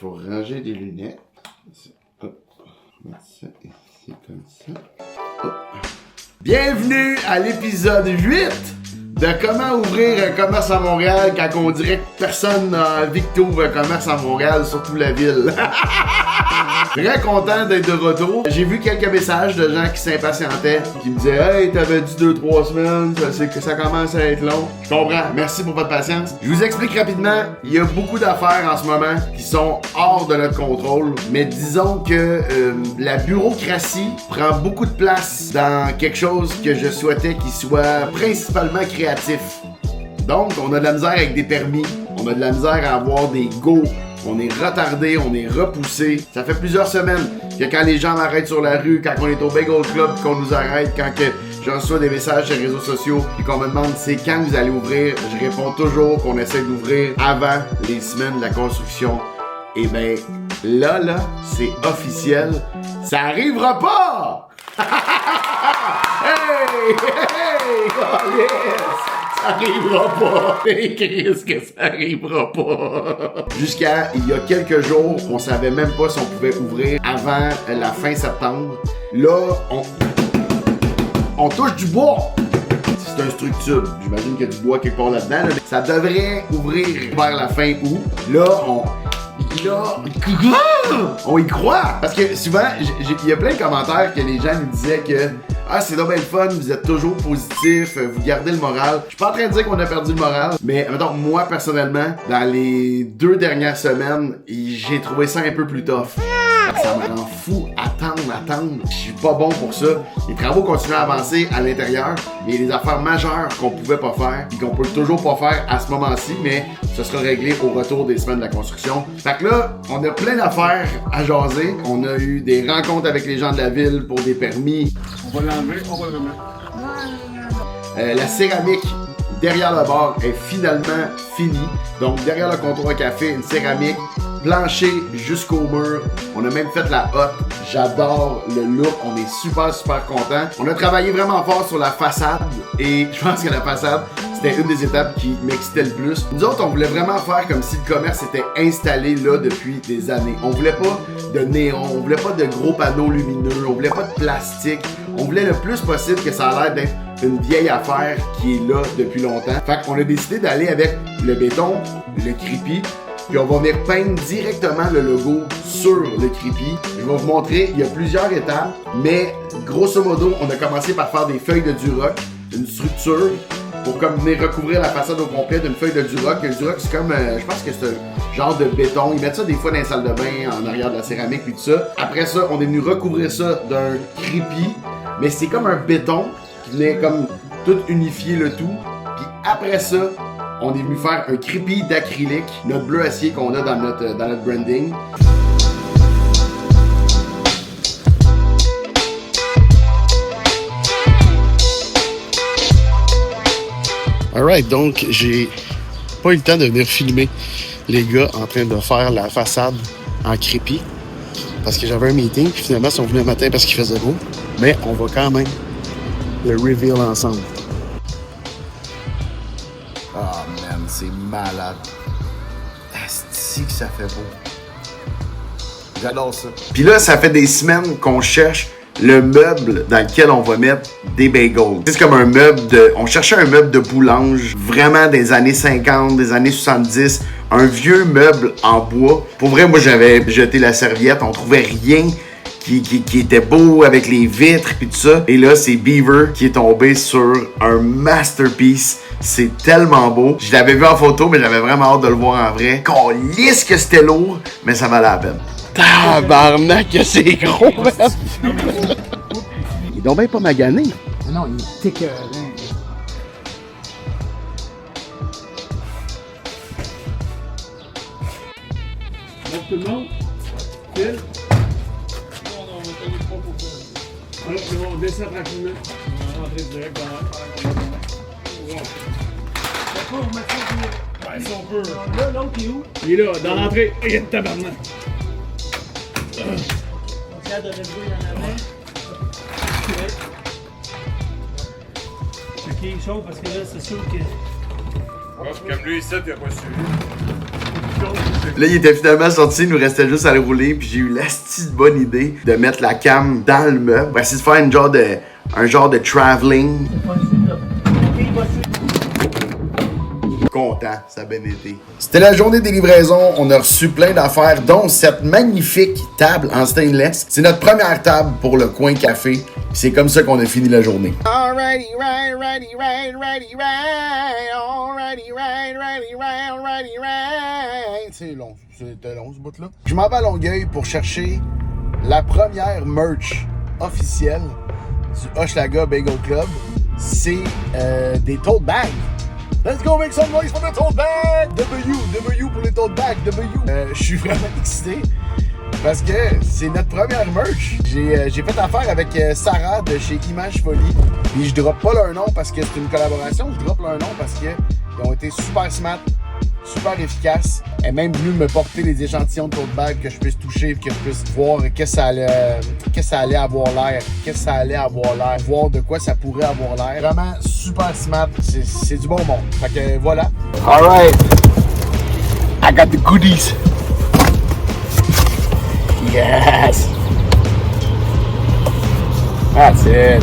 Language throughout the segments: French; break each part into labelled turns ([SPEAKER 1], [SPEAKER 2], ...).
[SPEAKER 1] faut ranger des lunettes. Hop. Mettre ça ici comme ça. Hop. Bienvenue à l'épisode 8 de comment ouvrir un commerce à Montréal quand on dirait que personne n'a envie que t'ouvres un commerce à Montréal, surtout la ville. Très content d'être de retour. J'ai vu quelques messages de gens qui s'impatientaient, qui me disaient « Hey, t'avais dit 2-3 semaines, ça commence à être long. » Je comprends. Merci pour votre patience. Je vous explique rapidement. Il y a beaucoup d'affaires en ce moment qui sont hors de notre contrôle, mais disons que la bureaucratie prend beaucoup de place dans quelque chose que je souhaitais qu'il soit principalement créatif. Donc, on a de la misère avec des permis, on a de la misère à avoir des go. On est retardé, on est repoussé. Ça fait plusieurs semaines que quand les gens m'arrêtent sur la rue, quand on est au Bagel Club, qu'on nous arrête, quand que je reçois des messages sur les réseaux sociaux et qu'on me demande c'est quand vous allez ouvrir, je réponds toujours qu'on essaie d'ouvrir avant les semaines de la construction. Et ben là, c'est officiel. Ça arrivera pas! Hey! Oh yes! Ça arrivera pas! Qu'est-ce que ça arrivera pas? Jusqu'à il y a quelques jours, on savait même pas si on pouvait ouvrir avant la fin septembre. Là, on touche du bois! C'est un structure. J'imagine qu'il y a du bois quelque part là-dedans. Là. Ça devrait ouvrir vers la fin août. Là, on y croit! Parce que souvent, il y a plein de commentaires que les gens nous disaient que ah, c'est donc bien le fun, vous êtes toujours positif, vous gardez le moral. Je suis pas en train de dire qu'on a perdu le moral, mais mettons, moi, personnellement, dans les 2 dernières semaines, j'ai trouvé ça un peu plus tough. Ça me rend fou. Attendre. Je suis pas bon pour ça. Les travaux continuent à avancer à l'intérieur, mais il y a des affaires majeures qu'on pouvait pas faire et qu'on peut toujours pas faire à ce moment-ci, mais ce sera réglé au retour des semaines de la construction. Fait que là, on a plein d'affaires à jaser. On a eu des rencontres avec les gens de la ville pour des permis.
[SPEAKER 2] On va l'enlever, on va le remettre.
[SPEAKER 1] La céramique derrière le bar est finalement finie. Donc derrière le comptoir à café, une céramique plancher jusqu'au mur. On a même fait la hotte. J'adore le look. On est super contents. On a travaillé vraiment fort sur la façade et je pense que la façade, c'était une des étapes qui m'excitait le plus. Nous autres, on voulait vraiment faire comme si le commerce était installé là depuis des années. On voulait pas de néon, on voulait pas de gros panneaux lumineux, on voulait pas de plastique. On voulait le plus possible que ça a l'air d'être une vieille affaire qui est là depuis longtemps. Fait qu'on a décidé d'aller avec le béton, le creepy, puis on va venir peindre directement le logo sur le creepy. Je vais vous montrer, il y a plusieurs étapes, mais grosso modo, on a commencé par faire des feuilles de Duroc, une structure, pour comme venir recouvrir la façade au complet d'une feuille de Duroc. Le Duroc, c'est comme, je pense que c'est un genre de béton. Ils mettent ça des fois dans les salles de bain, en arrière de la céramique, puis tout ça. Après ça, on est venu recouvrir ça d'un creepy, mais c'est comme un béton qui venait comme tout unifier le tout. Puis après ça, on est venu faire un creepy d'acrylique, notre bleu acier qu'on a dans notre branding. Alright, donc j'ai pas eu le temps de venir filmer les gars en train de faire la façade en creepy parce que j'avais un meeting, puis finalement ils sont venus le matin parce qu'il faisait beau. Mais on va quand même le reveal ensemble. Ah man, c'est malade. Asti que ça fait beau. J'adore ça. Puis là, ça fait des semaines qu'on cherche le meuble dans lequel on va mettre des bagels. C'est comme un meuble de... On cherchait un meuble de boulange vraiment des années 50, des années 70. Un vieux meuble en bois. Pour vrai, moi, j'avais jeté la serviette. On trouvait rien qui était beau avec les vitres et tout ça. Et là, c'est Beaver qui est tombé sur un masterpiece. C'est tellement beau. Je l'avais vu en photo, mais j'avais vraiment hâte de le voir en vrai. Qu'on lisse que c'était lourd, mais ça valait la peine. Tabarnak, que c'est gros, man! Il est donc bien pas magané.
[SPEAKER 2] Non, il est écœurant. Donc tout le monde, Phil. Alors, on descend tranquillement. On va rentrer direct dans la... D'accord, on met ça. Ouais, si on peut. Là, l'autre est où? Il est là, dans l'entrée. Il est de tabarnak.
[SPEAKER 3] On tient de le jouer en avant.
[SPEAKER 2] Ok, chaud parce que là, c'est sûr que.
[SPEAKER 4] Ouais, comme lui, ici, t'as pas suivi.
[SPEAKER 1] Là, il était finalement sorti, il nous restait juste à le rouler, puis j'ai eu l'asti de bonne idée de mettre la cam dans le meuble. On va essayer de faire un genre de traveling. Content, ça a bien été. C'était la journée des livraisons. On a reçu plein d'affaires, dont cette magnifique table en stainless. C'est notre première table pour le coin café. C'est comme ça qu'on a fini la journée. Alrighty, right. C'est long, c'était long ce bout-là. Je m'en vais à Longueuil pour chercher la première merch officielle du Hochelaga Bagel Club. C'est des tote bags. Let's go make some noise for the tote bag! W pour les tote bags, je suis vraiment excité parce que c'est notre première merch. J'ai fait affaire avec Sarah de chez Image Folie. Puis je drop pas leur nom parce que c'est une collaboration, je drop leur nom parce qu'ils ont été super smart, super efficaces. Elle est même venue me porter les échantillons de tote bag que je puisse toucher et que je puisse voir qu'est-ce que ça allait avoir l'air, voir de quoi ça pourrait avoir l'air. Vraiment super smart, c'est du bon monde. Fait que voilà. Alright, I got the goodies. Yes! That's it.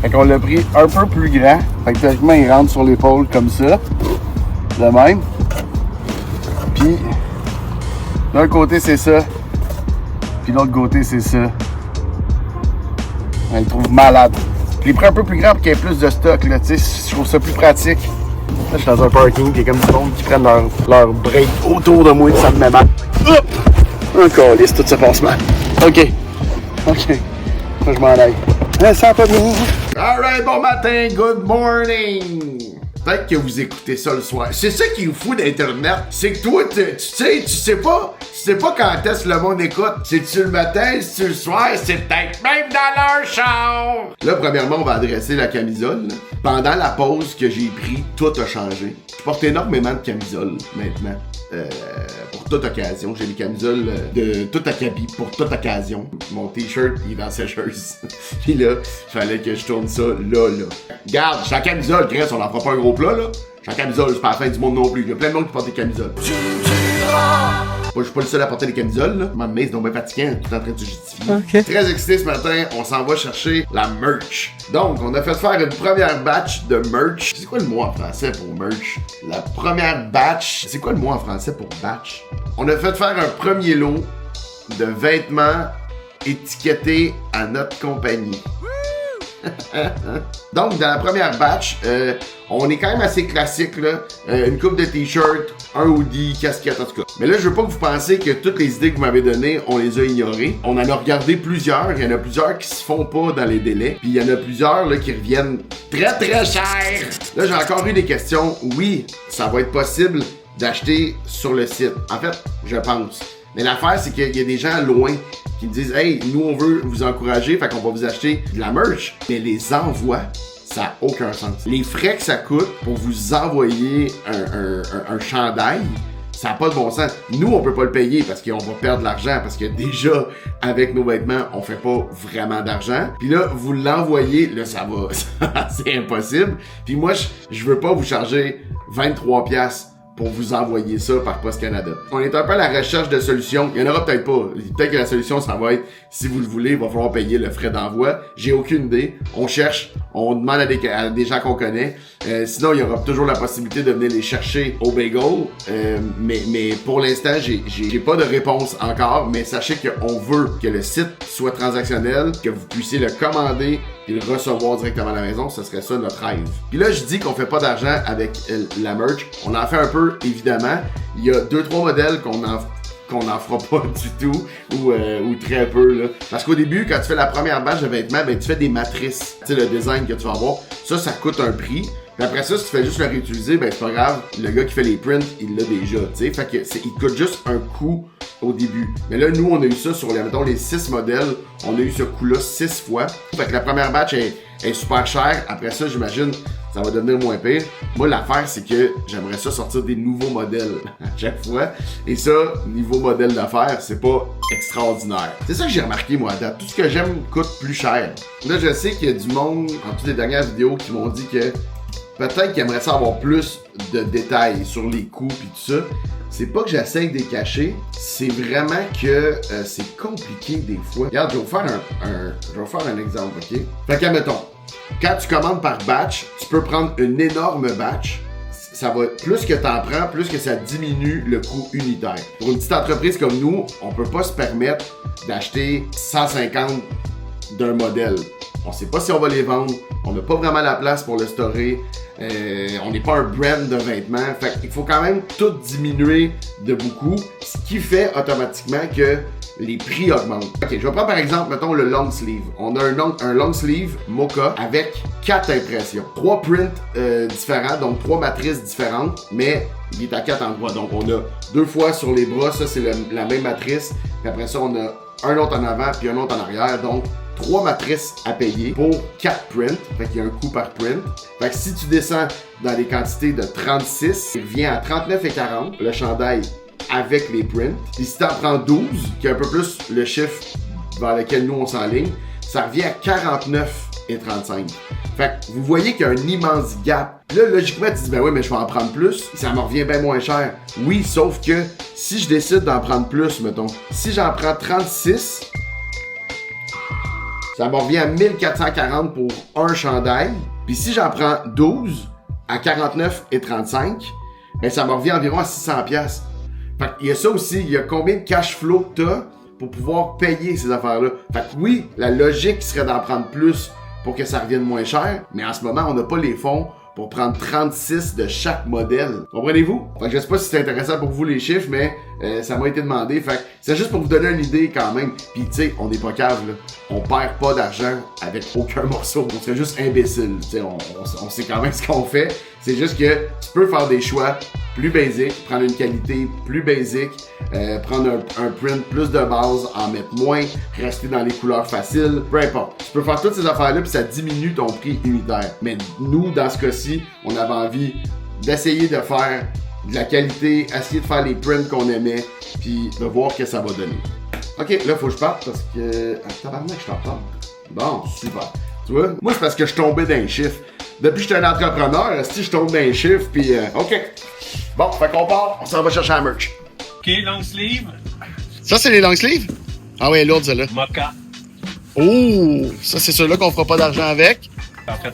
[SPEAKER 1] Fait qu'on l'a pris un peu plus grand. Fait que théoriquement, il rentre sur l'épaule comme ça. De même. Puis, d'un côté, c'est ça. Puis l'autre côté, c'est ça. On le trouve malade. Je l'ai pris un peu plus grand pour qu'il y ait plus de stock, là. Tu sais, je trouve ça plus pratique. Là, je suis dans un parking, puis il y a comme du monde qui prennent leur break autour de moi, ça me met mal. Hop! Encore, lisse, tout se passe mal. OK. Moi, je m'en aille. Ça va pas bien. Alright, bon matin, good morning! Peut-être que vous écoutez ça le soir. C'est ça qui est fou d'Internet. C'est que toi, tu sais pas quand est-ce que le monde écoute. C'est-tu le matin, c'est-tu le soir, c'est peut-être même dans leur chambre. Là, premièrement, on va adresser la camisole. Là. Pendant la pause que j'ai pris, tout a changé. Je porte énormément de camisoles maintenant. Pour toute occasion. J'ai des camisoles de tout acabit pour toute occasion. Mon t-shirt, il est dans la sécheuse. Puis là, il fallait que je tourne ça là. Regarde, je suis en camisole, Chris, on n'en fera pas un gros plat, là. Je suis en camisole, c'est pas la fin du monde non plus. Il y a plein de monde qui porte des camisoles. Moi, je suis pas le seul à porter des camisoles, là. Ma main, c'est donc bien fatigant, tout en train de se justifier. Okay. Très excité ce matin, on s'en va chercher la merch. Donc, on a fait faire une première batch de merch. C'est quoi le mot en français pour merch? La première batch. C'est quoi le mot en français pour batch? On a fait faire un premier lot de vêtements étiquetés à notre compagnie. Donc, dans la première batch, on est quand même assez classique, là. Une coupe de t-shirts, un hoodie, casquette, en tout cas. Mais là, je veux pas que vous pensiez que toutes les idées que vous m'avez données, on les a ignorées. On en a regardé plusieurs. Il y en a plusieurs qui se font pas dans les délais. Puis il y en a plusieurs là, qui reviennent très, très cher. Là, j'ai encore eu des questions. Oui, ça va être possible d'acheter sur le site. En fait, je pense. Mais l'affaire, c'est qu'il y a des gens loin qui me disent « Hey, nous, on veut vous encourager, fait qu'on va vous acheter de la merch. » Mais les envois, ça n'a aucun sens. Les frais que ça coûte pour vous envoyer un chandail, ça n'a pas de bon sens. Nous, on peut pas le payer parce qu'on va perdre de l'argent, parce que déjà, avec nos vêtements, on fait pas vraiment d'argent. Puis là, vous l'envoyez, là, ça va, c'est impossible. Puis moi, je veux pas vous charger 23$ pour vous envoyer ça par Post Canada. On est un peu à la recherche de solutions. Il y en aura peut-être pas. Peut-être que la solution, ça va être, si vous le voulez, il va falloir payer le frais d'envoi. J'ai aucune idée. On cherche, on demande à des gens qu'on connaît. Sinon, il y aura toujours la possibilité de venir les chercher au bagel. Mais pour l'instant, j'ai pas de réponse encore. Mais sachez qu'on veut que le site soit transactionnel, que vous puissiez le commander et le recevoir directement à la maison. Ce serait ça notre rêve. Puis là, je dis qu'on fait pas d'argent avec la merch. On en fait un peu, évidemment. Il y a 2-3 modèles qu'on n'en fera pas du tout ou très peu là. Parce qu'au début, quand tu fais la première batch de vêtements, ben tu fais des matrices. Tu sais, le design que tu vas avoir, ça coûte un prix. Puis après ça, si tu fais juste le réutiliser, ben c'est pas grave. Le gars qui fait les prints, il l'a déjà, tu sais. Fait que il coûte juste un coût au début. Mais là, nous, on a eu ça sur mettons, les 6 modèles. On a eu ce coût-là 6 fois. Fait que la première batch est super chère. Après ça, j'imagine, ça va devenir moins pire. Moi, l'affaire, c'est que j'aimerais ça sortir des nouveaux modèles à chaque fois. Et ça, niveau modèle d'affaires, c'est pas extraordinaire. C'est ça que j'ai remarqué, moi, à date. Tout ce que j'aime coûte plus cher. Là, je sais qu'il y a du monde, en toutes les dernières vidéos, qui m'ont dit que peut-être qu'ils aimeraient ça avoir plus de détails sur les coups et tout ça. C'est pas que j'essaie de les cacher, c'est vraiment que c'est compliqué des fois. Regarde, je vais vous faire un exemple, ok? Fait qu'admettons, quand tu commandes par batch, tu peux prendre une énorme batch. Ça va, plus que t'en prends, plus que ça diminue le coût unitaire. Pour une petite entreprise comme nous, on peut pas se permettre d'acheter 150 d'un modèle. On sait pas si on va les vendre, on n'a pas vraiment la place pour le storer, on n'est pas un brand de vêtements, fait qu'il faut quand même tout diminuer de beaucoup, ce qui fait automatiquement que les prix augmentent. Ok, je vais prendre par exemple, mettons le long sleeve. On a un long sleeve Mocha avec 4 impressions. 3 prints différents, donc 3 matrices différentes, mais il est à 4 endroits. Donc on a 2 fois sur les bras, ça c'est la même matrice, puis après ça on a un autre en avant puis un autre en arrière, donc 3 matrices à payer pour 4 prints, fait qu'il y a un coût par print. Fait que si tu descends dans les quantités de 36, il revient à 39,40 le chandail avec les prints. Et si tu en prends 12, qui est un peu plus le chiffre vers lequel nous on s'enligne, ça revient à 49,35. Fait que vous voyez qu'il y a un immense gap. Là, logiquement, tu te dis, ben oui, mais je vais en prendre plus. Ça me revient bien moins cher. Oui, sauf que si je décide d'en prendre plus, mettons, si j'en prends 36, ça me revient à 1440 pour un chandail. Puis si j'en prends 12 à 49,35, ben ça me revient environ à 600$. Fait qu'il y a ça aussi, il y a combien de cash flow que t'as pour pouvoir payer ces affaires-là. Fait que oui, la logique serait d'en prendre plus pour que ça revienne moins cher, mais en ce moment, on n'a pas les fonds pour prendre 36 de chaque modèle. Comprenez-vous? Fait que je sais pas si c'est intéressant pour vous les chiffres, mais ça m'a été demandé. Fait que c'est juste pour vous donner une idée quand même. Puis tu sais, on n'est pas cave là. On perd pas d'argent avec aucun morceau. On serait juste imbécile. Tu sais, on sait quand même ce qu'on fait. C'est juste que tu peux faire des choix plus basiques, prendre une qualité plus basique, prendre un print plus de base, en mettre moins, rester dans les couleurs faciles, peu importe. Tu peux faire toutes ces affaires-là puis ça diminue ton prix unitaire. Mais nous, dans ce cas-ci, on avait envie d'essayer de faire de la qualité, essayer de faire les prints qu'on aimait, puis de voir ce que ça va donner. Ok, là, faut que je parte parce que... Ah, tabarnak, je t'entends. Bon, super. Tu vois? Moi, c'est parce que je tombais dans les chiffres. Depuis que je suis un entrepreneur, si je tombe dans les chiffres, puis ok. Bon, fait qu'on part, on s'en va chercher la merch.
[SPEAKER 4] Ok, long sleeve.
[SPEAKER 1] Ça, c'est les long sleeves? Ah ouais, lourde, celle-là.
[SPEAKER 4] Mocha.
[SPEAKER 1] Oh! Ça, c'est ceux-là qu'on fera pas d'argent avec.
[SPEAKER 4] En fait,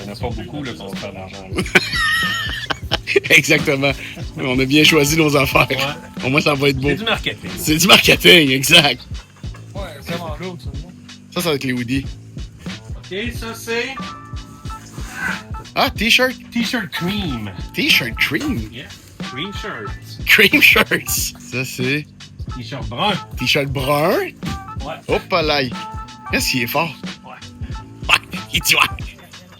[SPEAKER 4] il n'y en a pas beaucoup là, pour se faire de l'argent.
[SPEAKER 1] Exactement. On a bien choisi nos affaires.
[SPEAKER 4] Ouais.
[SPEAKER 1] Au moins, ça va être beau.
[SPEAKER 4] C'est du marketing.
[SPEAKER 1] C'est du marketing, exact.
[SPEAKER 2] Ouais, c'est vraiment lourd, ça.
[SPEAKER 1] Ça va être les hoodies.
[SPEAKER 4] Ok, ça c'est
[SPEAKER 1] Ah, t-shirt.
[SPEAKER 4] T-shirt cream.
[SPEAKER 1] T-shirt cream.
[SPEAKER 4] Yeah. Cream shirts.
[SPEAKER 1] Cream shirts. Ça, c'est
[SPEAKER 4] T-shirt brun.
[SPEAKER 1] t-shirt brun.
[SPEAKER 4] Ouais.
[SPEAKER 1] Hop là. Qu'est-ce qu'il est fort?
[SPEAKER 4] Ouais.
[SPEAKER 1] Ouais, il tue.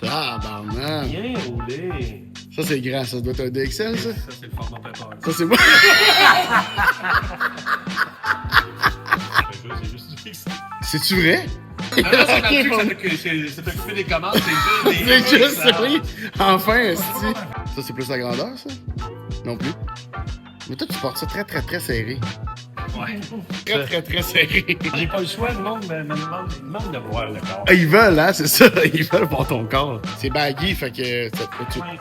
[SPEAKER 1] Ah, barman.
[SPEAKER 4] Bien roulé.
[SPEAKER 1] Ça, c'est grand. Ça doit être un DXL, ça?
[SPEAKER 4] Ça c'est le format pepper.
[SPEAKER 1] Ça, c'est moi.
[SPEAKER 4] C'est juste du fixe.
[SPEAKER 1] C'est-tu vrai?
[SPEAKER 4] Non, c'est Patrick, c'est occupé des commandes, c'est juste des...
[SPEAKER 1] C'est juste ça, oui. Enfin, esti. Ça, c'est plus la grandeur, ça? Non plus. Mais toi, tu portes ça très, très, très serré.
[SPEAKER 4] Ouais.
[SPEAKER 1] Très, très, très serré.
[SPEAKER 4] J'ai pas le choix, le monde me demande de voir le corps.
[SPEAKER 1] Ils veulent, hein, c'est ça. Ils veulent voir ton corps. C'est baggy, fait que...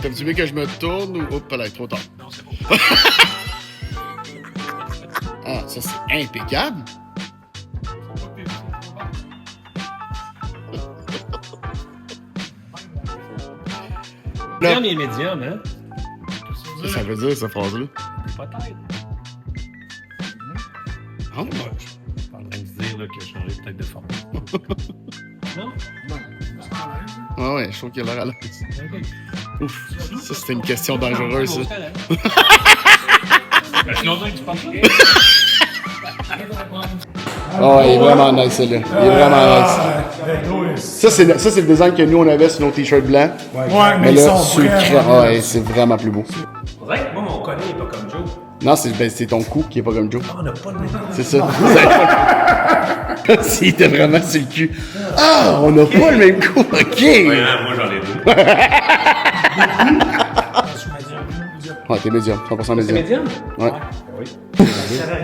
[SPEAKER 1] T'aimes-tu mieux que je me tourne ou... Oups, là, trop tard.
[SPEAKER 4] Non, c'est bon.
[SPEAKER 1] Ah, ça, c'est impeccable.
[SPEAKER 4] Médium et médium, hein?
[SPEAKER 1] Ça veut dire, cette phrase-là.
[SPEAKER 4] Peut-être.
[SPEAKER 1] Oh,
[SPEAKER 4] Je suis pas en train de dire là, que je changeais peut-être de forme. Non?
[SPEAKER 1] ouais, ouais, je trouve qu'il a l'air à l'aise. Ouf, ça, c'était une question dangereuse, ça. Oh, il est vraiment nice, celui-là. Il est vraiment nice. Ça, c'est le design que nous, on avait sur nos t-shirts blancs.
[SPEAKER 2] Ouais,
[SPEAKER 1] Mais
[SPEAKER 2] ils
[SPEAKER 1] là,
[SPEAKER 2] sont
[SPEAKER 1] sur
[SPEAKER 2] vraiment...
[SPEAKER 1] ouais, c'est vraiment plus beau.
[SPEAKER 4] On dirait que moi, mon collier n'est pas comme Joe.
[SPEAKER 1] Non, c'est ton cou qui est pas comme Joe.
[SPEAKER 4] On n'a pas de même.
[SPEAKER 1] C'est ça. S'il était vraiment sur le cul. Ah, on n'a pas le même coup. OK.
[SPEAKER 4] Ouais, moi, j'en ai deux.
[SPEAKER 1] Ouais, t'es médium, 100%
[SPEAKER 4] C'est
[SPEAKER 1] médium.
[SPEAKER 4] médium?
[SPEAKER 1] Ouais.
[SPEAKER 4] Oui.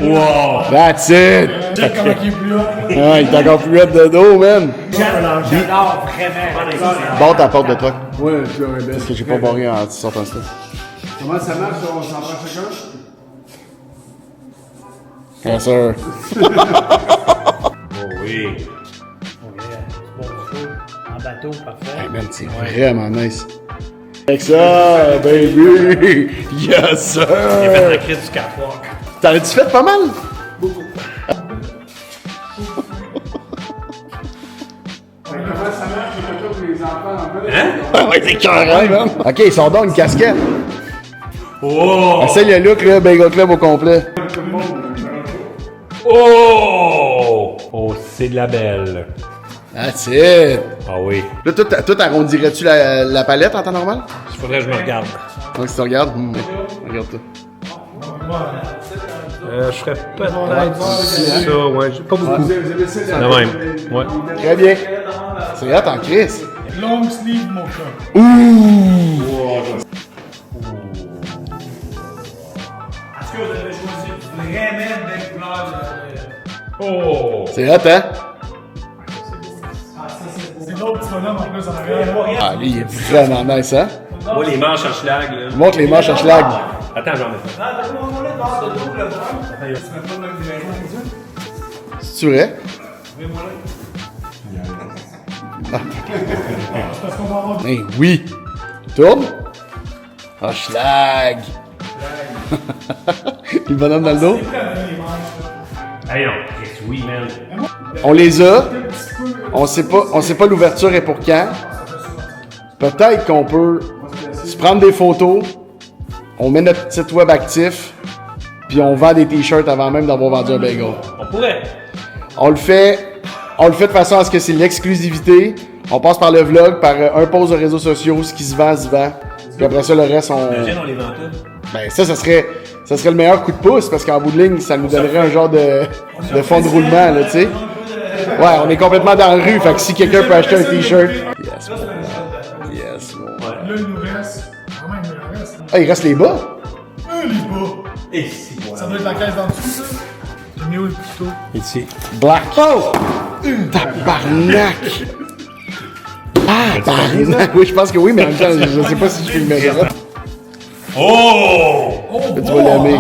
[SPEAKER 4] Wow!
[SPEAKER 1] That's it!
[SPEAKER 2] Check comment il est plus là.
[SPEAKER 1] Ouais, il est encore plus raide de dos, man.
[SPEAKER 3] J'adore vraiment.
[SPEAKER 1] Barre ta porte de truck.
[SPEAKER 2] Ouais, tu aurais bien.
[SPEAKER 1] Parce que j'ai pas barré en sortant ça.
[SPEAKER 2] Comment ça marche? On s'en prend chacun?
[SPEAKER 1] Yes, sir.
[SPEAKER 4] Oh oui.
[SPEAKER 3] Bon chaud. En bateau, parfait.
[SPEAKER 1] Hey, man, c'est vraiment nice. Avec ça, baby! Yes,
[SPEAKER 4] Il a fait
[SPEAKER 1] sir!
[SPEAKER 4] la crise du carrefour.
[SPEAKER 1] T'en as-tu fait pas mal?
[SPEAKER 2] Comment ça marche? C'est pas pour les enfants en fait.
[SPEAKER 1] Ouais, c'est carré, man. Ok, ils sont donc une casquette.
[SPEAKER 4] Oh!
[SPEAKER 1] Essaye le look, là, Bagel Club au complet.
[SPEAKER 4] Oh! Oh, c'est de la belle.
[SPEAKER 1] That's it!
[SPEAKER 4] Ah oui.
[SPEAKER 1] Là, toi, t'arrondirais-tu la palette en temps normal?
[SPEAKER 4] Il faudrait que je me regarde.
[SPEAKER 1] Donc, si tu regardes, regarde-toi.
[SPEAKER 4] Je ferais peut-être ça, ouais. Pas beaucoup. De même. Ouais.
[SPEAKER 1] Très bien. C'est hot en crise.
[SPEAKER 2] Long sleeve, mon chat.
[SPEAKER 1] Ouh!
[SPEAKER 3] Est-ce que vous avez choisi vraiment une belle couleur?
[SPEAKER 4] Oh!
[SPEAKER 1] C'est hot, hein?
[SPEAKER 2] C'est l'autre petit bonhomme en plus en arrière.
[SPEAKER 1] Ah, lui, il est vraiment nice, hein?
[SPEAKER 4] Moi, les manches en schlag, là.
[SPEAKER 1] Montre les manches à schlag.
[SPEAKER 4] Attends, j'en ai fait.
[SPEAKER 3] Ah, on est dans le double
[SPEAKER 1] C'est vrai? Eh oui! Tourne! Ah, schlag! Le bonhomme dans le dos?
[SPEAKER 4] Hey, non. Yes, oui, man.
[SPEAKER 1] On les a. On sait pas l'ouverture est pour quand. Peut-être qu'on peut se prendre des photos. On met notre site web actif. Puis on vend des t-shirts avant même d'avoir vendu un bagel.
[SPEAKER 4] On pourrait.
[SPEAKER 1] On le fait de façon à ce que c'est l'exclusivité. On passe par le vlog, par un post de réseaux sociaux, ce qui se vend, se vend. Puis après ça, le reste,
[SPEAKER 4] Imagine, on les vend tous.
[SPEAKER 1] Ben ça serait le meilleur coup de pouce, parce qu'en bout de ligne, ça nous donnerait un genre de fond de roulement, là, tu sais. Ouais, on est complètement dans la rue, fait que si quelqu'un peut acheter un t-shirt... Yes, mon gars. Yes, mon gars.
[SPEAKER 2] Là, il nous reste. Quand même, il nous reste.
[SPEAKER 1] Ah, il reste les bas?
[SPEAKER 2] Les bas.
[SPEAKER 4] Et si,
[SPEAKER 2] Ça doit être la caisse d'en dessous, ça. J'ai mis où le couteau?
[SPEAKER 4] Ici.
[SPEAKER 1] Black. Oh! Tabarnak! Ah, tabarnak! Oui, je pense que oui, mais en même temps, je sais pas si je filmais ça.
[SPEAKER 4] Oh!
[SPEAKER 1] Tu vas l'aimer.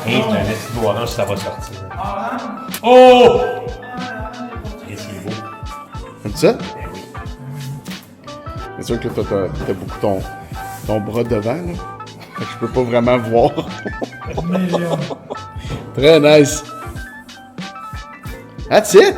[SPEAKER 4] Hey, c'est un esti orange, ça va sortir. Oh! Et c'est beau.
[SPEAKER 1] Comme ça?
[SPEAKER 4] Ben oui.
[SPEAKER 1] C'est sûr que là, t'as beaucoup ton bras devant, là. Fait que je peux pas vraiment voir. Très nice. That's it!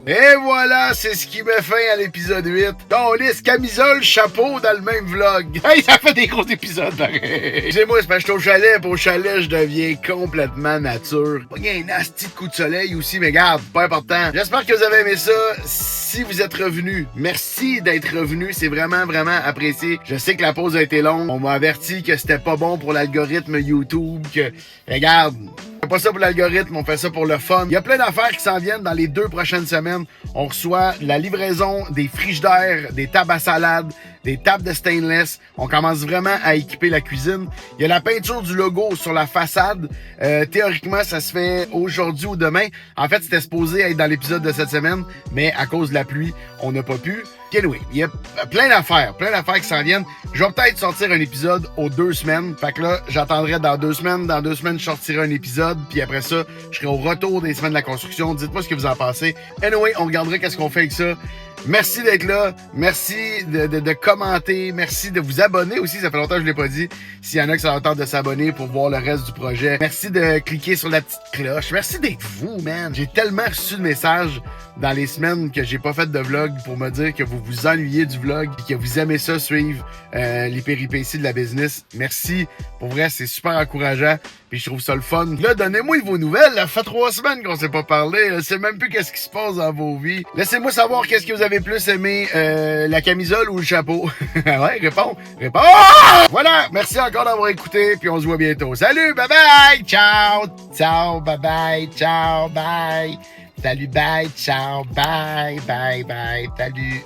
[SPEAKER 1] Et voilà, c'est ce qui met fin à l'épisode 8. Ton liste, camisole, chapeau dans le même vlog. Hey, ça fait des gros épisodes, pareil. C'est moi, c'est parce que je suis au chalet. Pour au chalet, je deviens complètement nature. Il y a un asti de coup de soleil aussi, mais garde, pas important. J'espère que vous avez aimé ça. Si vous êtes revenus, merci d'être revenus. C'est vraiment, vraiment apprécié. Je sais que la pause a été longue. On m'a averti que c'était pas bon pour l'algorithme YouTube. Que, regarde, on fait pas ça pour l'algorithme, on fait ça pour le fun. Il y a plein d'affaires qui s'en viennent dans les 2 prochaines semaines. On reçoit la livraison des frigidaires, des tables à salade, des tables de stainless. On commence vraiment à équiper la cuisine. Il y a la peinture du logo sur la façade. Théoriquement, ça se fait aujourd'hui ou demain. En fait, c'était supposé être dans l'épisode de cette semaine, mais à cause de la pluie, on n'a pas pu. Anyway, il y a plein d'affaires qui s'en viennent. Je vais peut-être sortir un épisode aux 2 semaines. Fait que là, j'attendrai dans 2 semaines. Dans 2 semaines, je sortirai un épisode. Puis après ça, je serai au retour des semaines de la construction. Dites-moi ce que vous en pensez. Anyway, on regardera qu'est-ce qu'on fait avec ça. Merci d'être là. Merci de commenter. Merci de vous abonner aussi. Ça fait longtemps que je ne l'ai pas dit. S'il y en a qui sont en train de s'abonner pour voir le reste du projet. Merci de cliquer sur la petite cloche. Merci d'être vous, man. J'ai tellement reçu de messages dans les semaines que j'ai pas fait de vlog pour me dire que vous vous ennuyez du vlog et que vous aimez ça suivre les péripéties de la business. Merci. Pour vrai, c'est super encourageant. Puis je trouve ça le fun. Là, donnez-moi vos nouvelles. Ça fait 3 semaines qu'on s'est pas parlé. Je sais même plus qu'est-ce qui se passe dans vos vies. Laissez-moi savoir qu'est-ce que vous avez plus aimé, la camisole ou le chapeau. Ouais, réponds. Voilà. Merci encore d'avoir écouté. Puis on se voit bientôt. Salut, bye bye. Ciao. Ciao, bye bye. Ciao, bye. Salut, bye. Ciao, bye. Bye, bye. Salut.